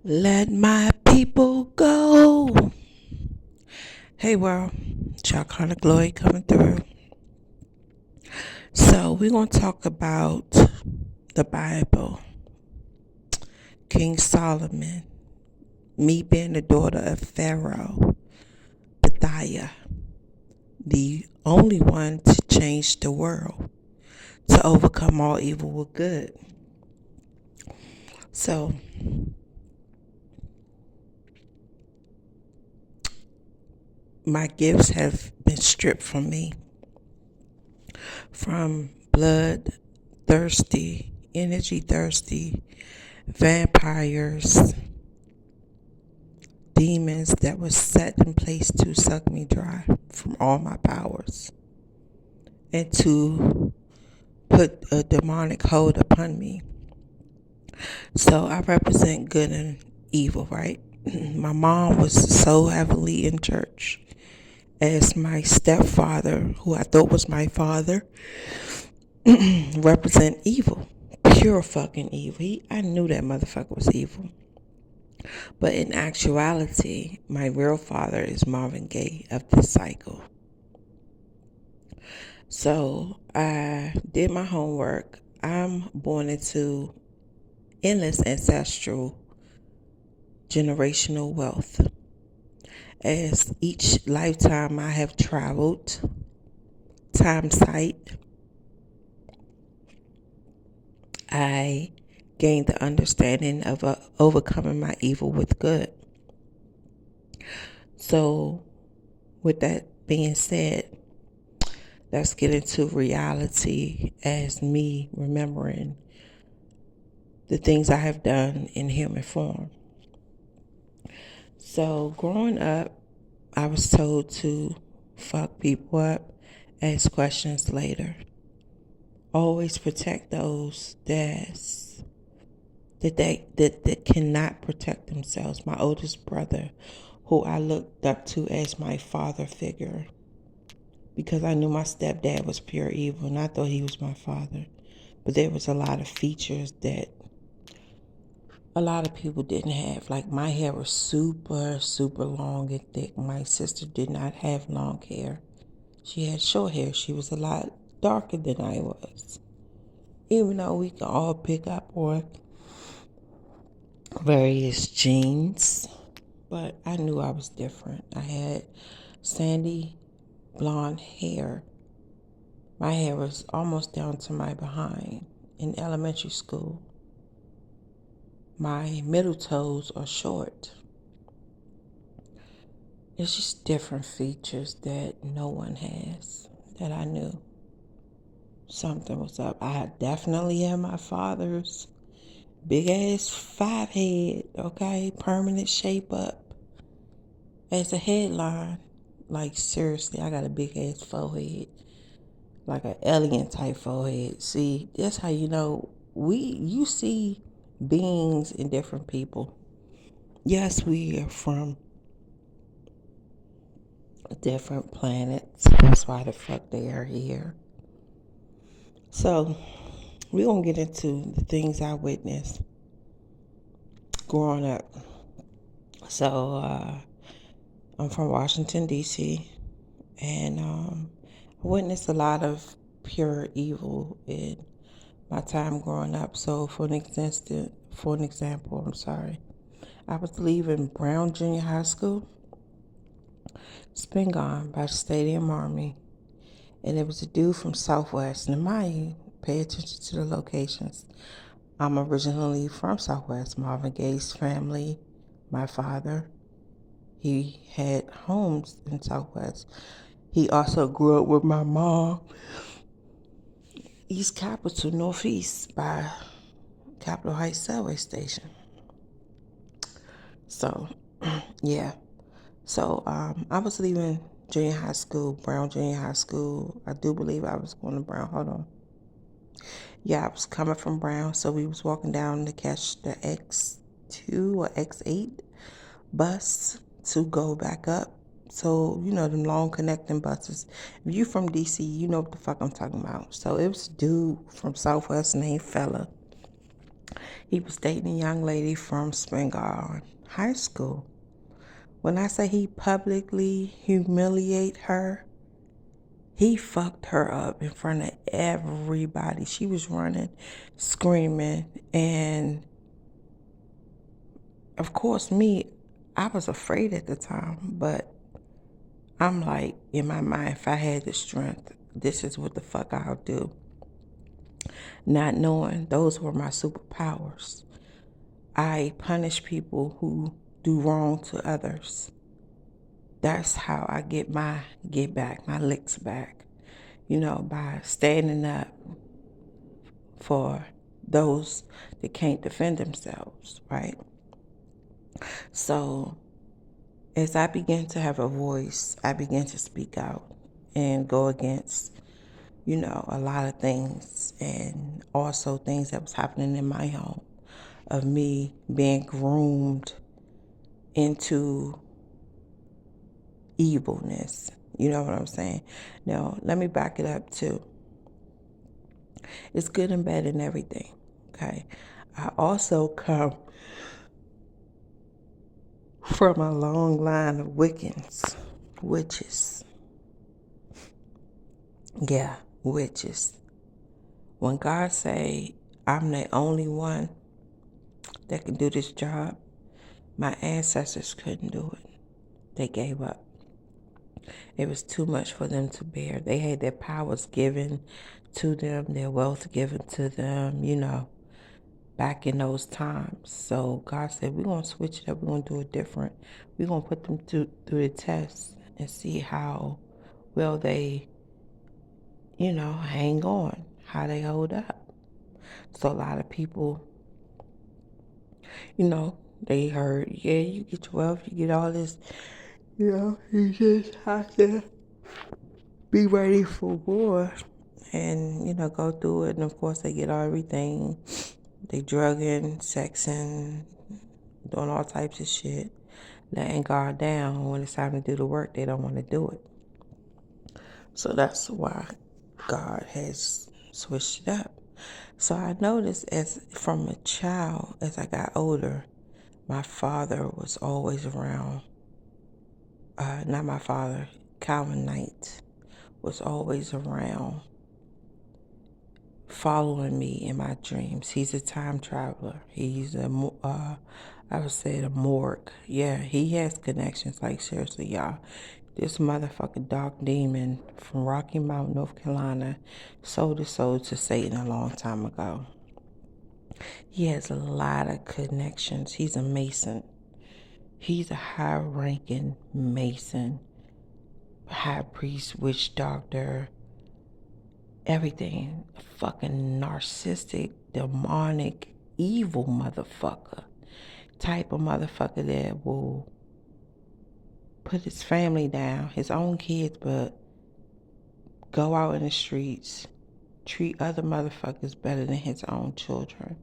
Let my people go. Hey world, Chakana Glory coming through. So we're going to talk about the Bible, King Solomon, me being the daughter of Pharaoh, Bethia, the only one to change the world, to overcome all evil with good. So my gifts have been stripped from me, from blood thirsty, energy thirsty vampires, demons that were set in place to suck me dry from all my powers and to put a demonic hold upon me. So I represent good and evil, right? My mom was so heavily in church, as my stepfather, who I thought was my father, represent evil. Pure fucking evil. I knew that motherfucker was evil. But in actuality, my real father is Marvin Gaye of this cycle. So I did my homework. I'm born into endless ancestral generational wealth. As each lifetime I have traveled, time site, I gained the understanding of overcoming my evil with good. So with that being said, let's get into reality as me remembering the things I have done in human form. So growing up, I was told to fuck people up, ask questions later. Always protect those that cannot protect themselves. My oldest brother, who I looked up to as my father figure, because I knew my stepdad was pure evil and I thought he was my father. But there was a lot of features that a lot of people didn't have. Like my hair was super, super long and thick. My sister did not have long hair. She had short hair. She was a lot darker than I was. Even though we can all pick up on various genes, but I knew I was different. I had sandy blonde hair. My hair was almost down to my behind in elementary school. My middle toes are short. It's just different features that no one has that I knew. Something was up. I definitely had my father's big ass 5 head, okay? Permanent shape up as a headline. Like seriously, I got a big ass forehead. Like an alien type forehead. See, that's how you know you see beings in different people. Yes, we are from different planets. That's why the fuck they are here. So we're gonna get into the things I witnessed growing up. So I'm from Washington D.C. and I witnessed a lot of pure evil in my time growing up. So for an example, I was leaving Brown Junior High School. It's been gone by the Stadium Army. And it was a dude from Southwest. Now, mind you, pay attention to the locations. I'm originally from Southwest. Marvin Gaye's family, my father, he had homes in Southwest. He also grew up with my mom, East Capitol, Northeast, by Capitol Heights Subway Station. So, yeah. So, I was leaving junior high school, Brown Junior High School. I do believe I was going to Brown. Hold on. Yeah, I was coming from Brown, so we was walking down to catch the X2 or X8 bus to go back up. So, you know, them long connecting buses. If you from DC, you know what the fuck I'm talking about. So it was a dude from Southwest named Fella. He was dating a young lady from Springall High School. When I say he publicly humiliate her, he fucked her up in front of everybody. She was running, screaming, and of course I was afraid at the time, but I'm like, in my mind, if I had the strength, this is what the fuck I'll do. Not knowing those were my superpowers. I punish people who do wrong to others. That's how I get my licks back, by standing up for those that can't defend themselves, right? So as I began to have a voice, I began to speak out and go against, a lot of things, and also things that was happening in my home of me being groomed into evilness. You know what I'm saying? Now, let me back it up too. It's good and bad in everything, okay? I also come from a long line of Wiccans, witches. Yeah, witches. When God say, I'm the only one that can do this job, my ancestors couldn't do it. They gave up. It was too much for them to bear. They had their powers given to them, their wealth given to them, back in those times. So God said, we're going to switch it up. We're going to do it different. We're going to put them through the test and see how well they, hang on, how they hold up. So a lot of people, they heard, yeah, you get your wealth, you get all this, you just have to be ready for war and, go through it. And of course, they get everything. They drugging, sexing, doing all types of shit, letting God down. When it's time to do the work, they don't want to do it. So that's why God has switched it up. So I noticed from a child, as I got older, my father was always around. Not my father, Calvin Knight was always around, following me in my dreams. He's a time traveler. He's I would say a morgue. Yeah, he has connections. Like, seriously, y'all. This motherfucking dark demon from Rocky Mount, North Carolina, sold his soul to Satan a long time ago. He has a lot of connections. He's a Mason. He's a high-ranking Mason, high priest, witch doctor, everything. Fucking narcissistic, demonic, evil motherfucker. Type of motherfucker that will put his family down, his own kids, but go out in the streets, treat other motherfuckers better than his own children.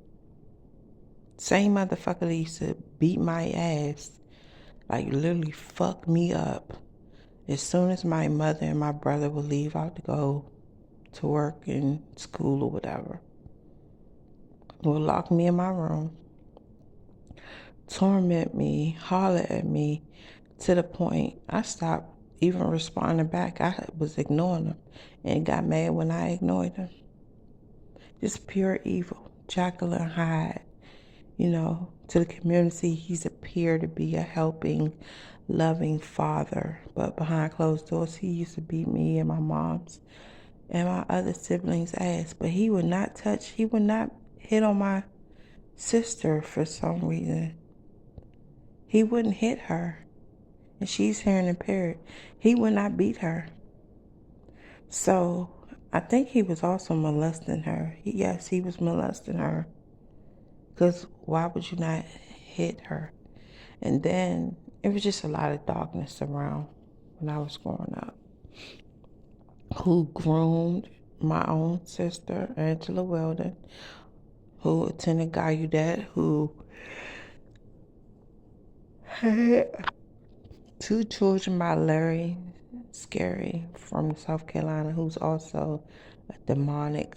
Same motherfucker that used to beat my ass, like literally fuck me up. As soon as my mother and my brother would leave out to go to work and school or whatever, would lock me in my room, torment me, holler at me, to the point I stopped even responding back. I was ignoring them and got mad when I ignored them. Just pure evil. Jekyll and Hyde. To the community, he's appeared to be a helping, loving father. But behind closed doors, he used to beat me and my mom's and my other siblings' ass. But he would not hit on my sister for some reason. He wouldn't hit her. And she's hearing impaired. He would not beat her. So I think he was also molesting her. Yes, he was molesting her. Because why would you not hit her? And then it was just a lot of darkness around when I was growing up. Who groomed my own sister, Angela Weldon, who attended Gallaudet, who had 2 children by Larry Scary from South Carolina, who's also a demonic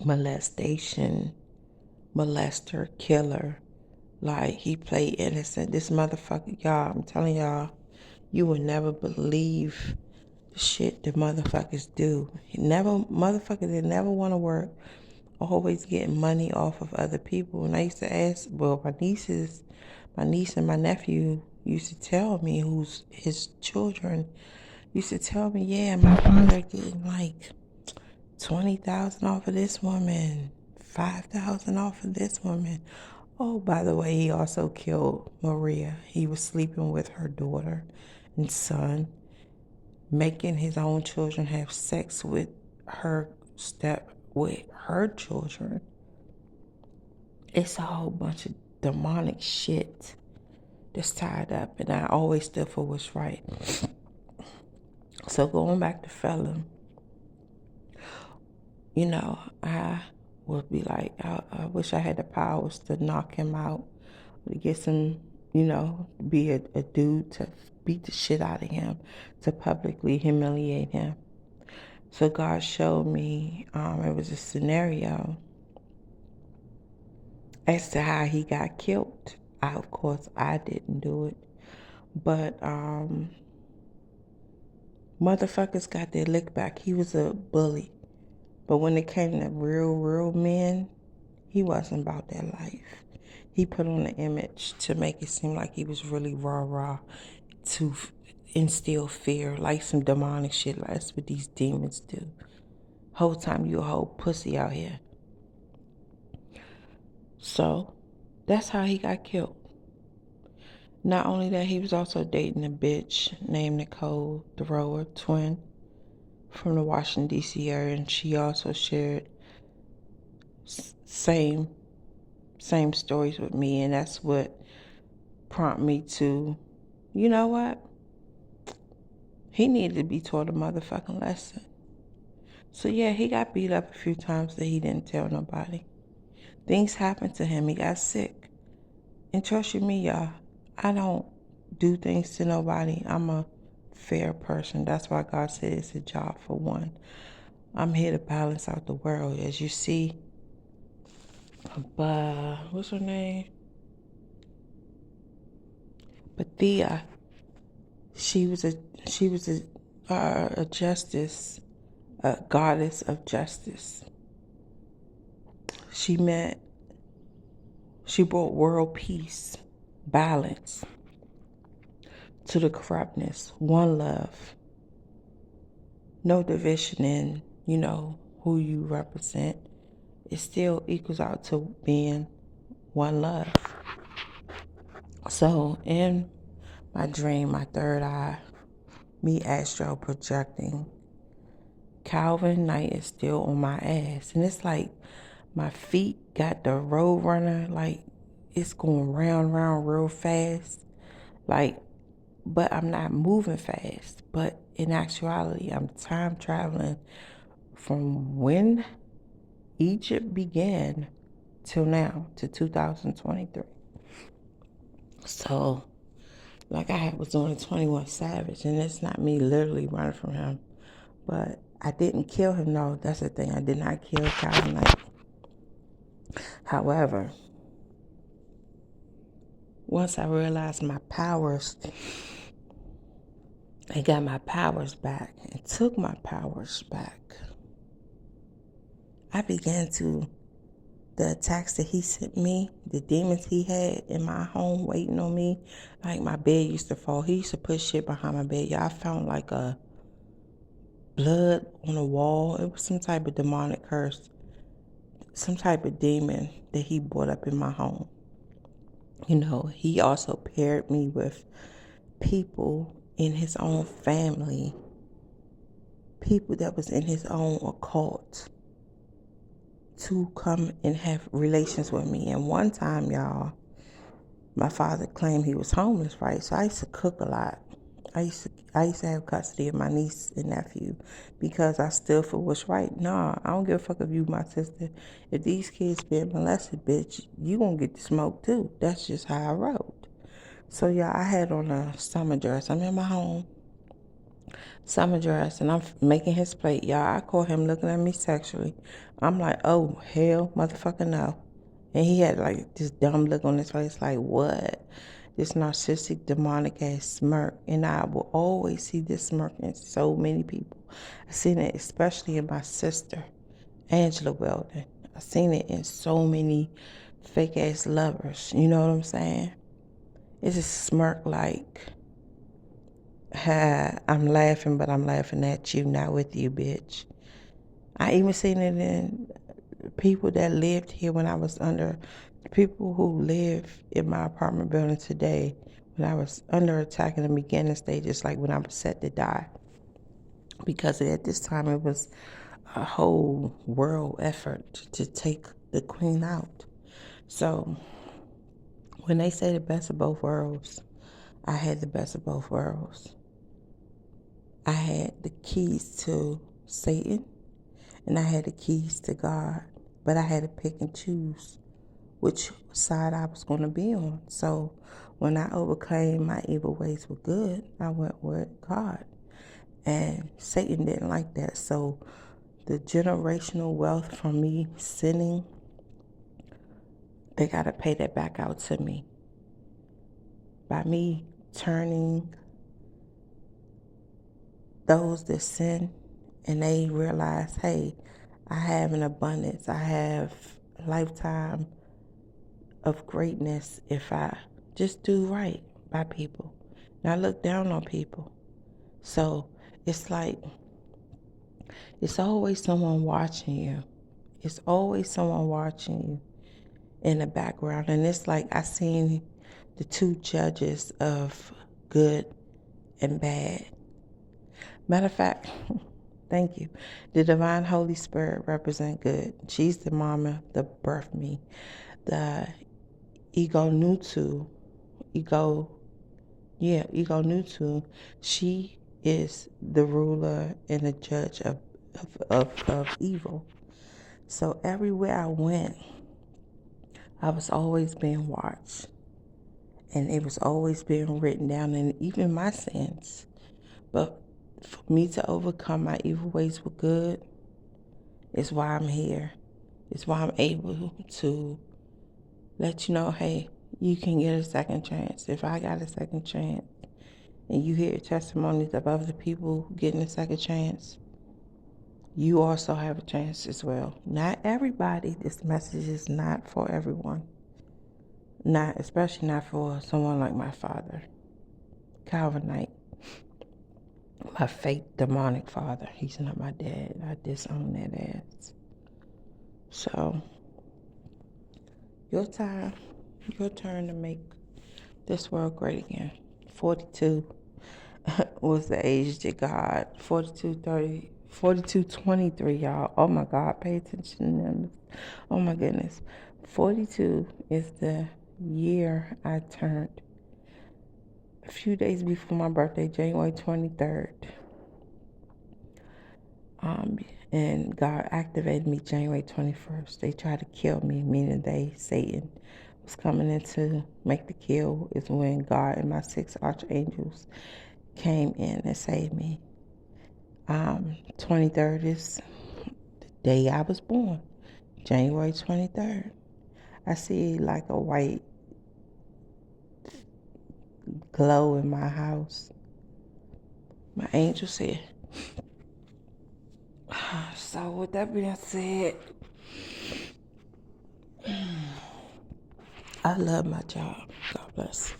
molestation molester, killer. Like, he played innocent. This motherfucker, y'all, I'm telling y'all, you would never believe the shit the motherfuckers do. Motherfuckers that never want to work, always getting money off of other people. And I used to ask, well, my niece and my nephew used to tell me, who's his children, used to tell me, yeah, my father getting like 20,000 off of this woman, 5,000 off of this woman. Oh, by the way, he also killed Maria. He was sleeping with her daughter and son, making his own children have sex with her children. It's a whole bunch of demonic shit that's tied up, and I always stood for what's right. So going back to Felon, I would be like, I wish I had the powers to knock him out, to get some, be a dude to beat the shit out of him, to publicly humiliate him. So God showed me, it was a scenario as to how he got killed. Of course, I didn't do it, but motherfuckers got their lick back. He was a bully, but when it came to real men, he wasn't about that life. He put on an image to make it seem like he was really rah-rah, to instill fear, like some demonic shit. Like, that's what these demons do. Whole time you a whole pussy out here. So that's how he got killed. Not only that, he was also dating a bitch named Nicole Thrower, twin, from the Washington, D.C. area, and she also shared same stories with me, and that's what prompted me to, you know what? He needed to be taught a motherfucking lesson. So yeah, he got beat up a few times that he didn't tell nobody. Things happened to him. He got sick. And trust you me, y'all, I don't do things to nobody. I'm a fair person. That's why God said it's a job for one. I'm here to balance out the world. As you see, what's her name? Bethia. She was a justice, a goddess of justice. She brought world peace, balance to the corruptness, one love, no division in, who you represent. It still equals out to being one love. So in my dream, my third eye, me astral projecting, Calvin Knight is still on my ass. And it's like my feet got the road runner, like it's going round real fast. Like, but I'm not moving fast. But in actuality, I'm time traveling from when Egypt began till now, to 2023. So, like I was doing a 21 Savage, and it's not me literally running from him. But I didn't kill him, no, that's the thing. I did not kill Calvin Knight. However, once I realized my powers, I got my powers back and took my powers back, I began to, the attacks that he sent me, the demons he had in my home waiting on me, like my bed used to fall. He used to put shit behind my bed. Y'all, I found like a blood on the wall. It was some type of demonic curse, some type of demon that he brought up in my home. He also paired me with people in his own family, people that was in his own occult, to come and have relations with me. And one time, y'all, my father claimed he was homeless, right? So I used to cook a lot. I used to have custody of my niece and nephew because I stood for what's right. Nah, I don't give a fuck if you my sister. If these kids been molested, bitch, you gonna get the smoke too. That's just how I rode. So yeah, I had on a summer dress. I'm in my home, summer dress, and I'm making his plate. Y'all, I caught him looking at me sexually. I'm like, oh, hell, motherfucker, no. And he had like this dumb look on his face, like, what? This narcissistic, demonic ass smirk. And I will always see this smirk in so many people. I seen it especially in my sister, Angela Weldon. I seen it in so many fake ass lovers. You know what I'm saying? It's a smirk like, I'm laughing, but I'm laughing at you, not with you, bitch. I even seen it in people that lived here when I was under, people who live in my apartment building today, when I was under attack in the beginning stages, like when I was set to die. Because at this time it was a whole world effort to take the queen out. So when they say the best of both worlds, I had the best of both worlds. I had the keys to Satan and I had the keys to God, but I had to pick and choose which side I was going to be on. So when I overcame my evil ways with good, I went with God. And Satan didn't like that. So the generational wealth from me sinning, they got to pay that back out to me. By me turning those that sin and they realize, hey, I have an abundance. I have a lifetime of greatness if I just do right by people. Not look down on people. So it's like, it's always someone watching you. It's always someone watching you in the background. And it's like I seen the two judges of good and bad. Matter of fact, thank you. The divine Holy Spirit represent good. She's the mama that birthed me. The ego nutu, she is the ruler and the judge of evil. So everywhere I went, I was always being watched. And it was always being written down, and even my sins. But for me to overcome my evil ways with good is why I'm here. It's why I'm able to let you know, hey, you can get a second chance. If I got a second chance and you hear testimonies of other people getting a second chance, you also have a chance as well. Not everybody. This message is not for everyone. Especially not for someone like my father, Calvinite. My fake demonic father. He's not my dad. I disown that ass. So, your turn to make this world great again. 42 was the age that God, 4223, y'all. Oh my God, pay attention to them. Oh my goodness. 42 is the year I turned. A few days before my birthday, January 23rd. And God activated me January 21st. They tried to kill me, meaning Satan was coming in to make the kill, is when God and my 6 archangels came in and saved me. 23rd is the day I was born, January 23rd. I see like a white glow in my house. My angel said. So with that being said, I love my job. God bless.